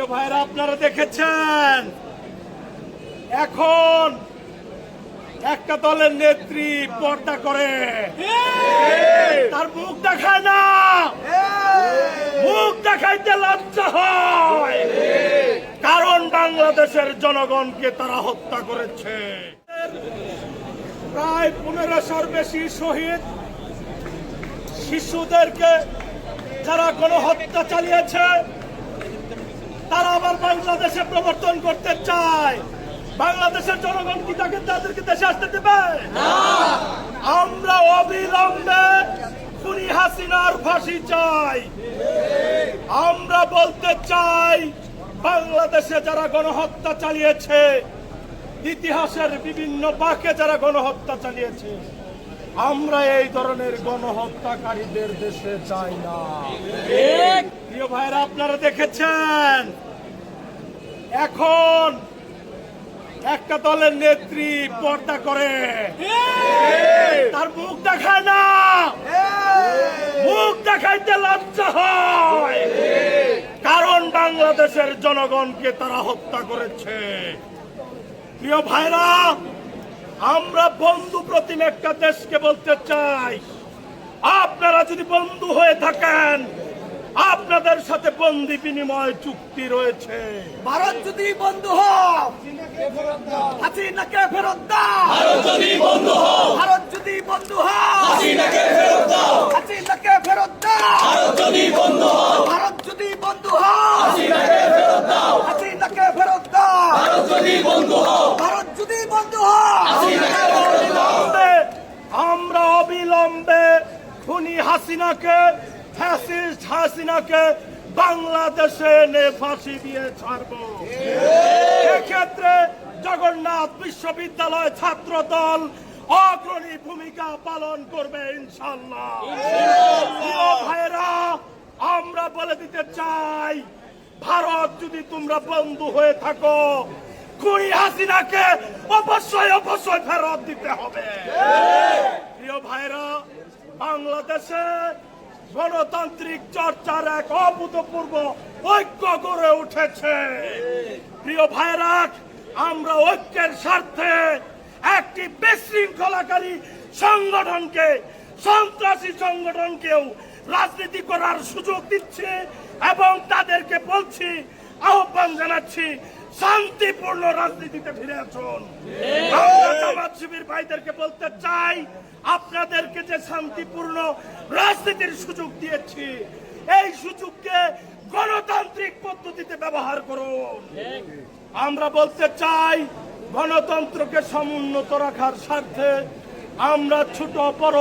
প্রিয় ভাইরা, আপনারা দেখেছেন এখন একটা দলের নেত্রী পর্দা করে, তার মুখ দেখায় না, মুখ দেখাইতে লজ্জা হয়, কারণ বাংলাদেশের জনগণকে তারা হত্যা করেছে। প্রায় 1500-র বেশি শহীদ শিশুদেরকে যারা গণহত্যা চালিয়েছে, তারা আবার বাংলাদেশে প্রবর্তন করতে চায়। বাংলাদেশের জনগণ কি তাদেরকে দেশে আসতে দেবে? আমরা অবিলম্বে খুনি হাসিনার ফাঁসি চাই। আমরা বলতে চাই, বাংলাদেশে যারা গণহত্যা চালিয়েছে, ইতিহাসের বিভিন্ন বাঁকে যারা গণহত্যা চালিয়েছে, আমরা এই ধরনের গণহত্যাকারীদের দেশে চাই না। প্রিয় ভাইরা, আপনারা দেখেছেন এখন একটা দলের নেত্রী পর্দা করে, তার মুখ দেখায় না, মুখ দেখাইতে লজ্জা হয়, কারণ বাংলাদেশের জনগণকে তারা হত্যা করেছে। প্রিয় ভাইরা, আমরা বন্ধু প্রতিম একটা দেশকে বলতে চাই, আপনারা যদি বন্ধু হয়ে থাকেন, আপনাদের সাথে বন্দি বিনিময় চুক্তি রয়েছে। ভারত যদি বন্ধু হয়, হাসিনাকে ফেরত দাও। ভারত যদি বন্ধু হয়, ভারত যদি বন্ধু হয়, হাসিনাকে ফেরত দাও। হাসিনাকে ফেরত দাও। ভারত যদি বন্ধু হয়, ভারত যদি বন্ধু হয়, হাসিনাকে ফেরত দাও। হাসিনাকে ফেরত দাও। ভারত যদি বন্ধু হয়, ভারত যদি বন্ধু হয়, হাসিনাকে ফেরত দাও। আমরা অবিলম্বে খুনি হাসিনাকে, ফ্যাসিস্ট হাসিনাকে বাংলাদেশে এনে ফাঁসি দিয়ে ছাড়ব। এক্ষেত্রে জগন্নাথ বিশ্ববিদ্যালয় ছাত্র দল অগ্রণী ভূমিকা পালন করবে ইনশাআল্লাহ। প্রিয় ভাইরা, আমরা বলে দিতে চাই, ভারত যদি তোমরা বন্ধু হয়ে থাকো, খুনি হাসিনাকে অবশ্যই অবশ্যই ফেরত দিতে হবে। প্রিয় ভাইরা, বাংলাদেশে গণতান্ত্রিক চর্চার এক অভূতপূর্ব ঐক্য গড়ে উঠেছে। প্রিয় ভাইরা, আমরা ঐক্যের স্বার্থে একটি বিশৃঙ্খলাকারী সংগঠনকে, সন্ত্রাসী সংগঠনকেও রাজনীতি করার সুযোগ দিচ্ছে এবং তাদেরকে বলছি, আহ্বান জানাচ্ছি, শান্তিপূর্ণ রাজনীতিতে ফিরে আসুন। আমরা জামাত শিবির ভাইদেরকে বলতে চাই, আপনাদেরকে যে শান্তিপূর্ণ রাজনীতির সুযোগ দিয়েছি, এই সুযোগকে গণতান্ত্রিক পদ্ধতিতে ব্যবহার করুন। আমরা বলতে চাই, গণতন্ত্রকে সমুন্নত রাখার স্বার্থে আমরা ছোট বড়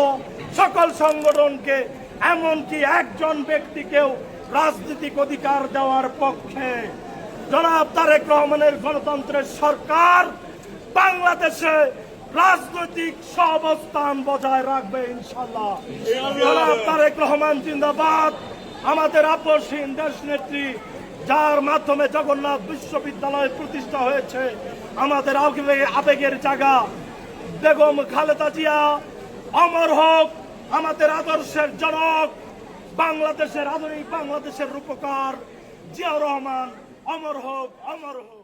সকল সংগঠনকে, এমনকি একজন ব্যক্তিকেও রাজনৈতিক অধিকার দেওয়ার পক্ষে। জনাব তারেক রহমানের গণতন্ত্রের সরকার বাংলাদেশে রাজনৈতিক সহাবস্থান বজায় রাখবে ইনশাআল্লাহ। জনাব তারেক রহমান জিন্দাবাদ। আমাদের আপসহীন দেশ নেত্রী, যার মাধ্যমে জগন্নাথ বিশ্ববিদ্যালয় প্রতিষ্ঠা হয়েছে, আমাদের আবেগের জায়গা, বেগম খালেদা জিয়া অমর হোক। আমাদের আদর্শের জনক, বাংলাদেশের আধুনিক বাংলাদেশের রূপকার জিয়াউর রহমান অমর হোক, অমর হোক।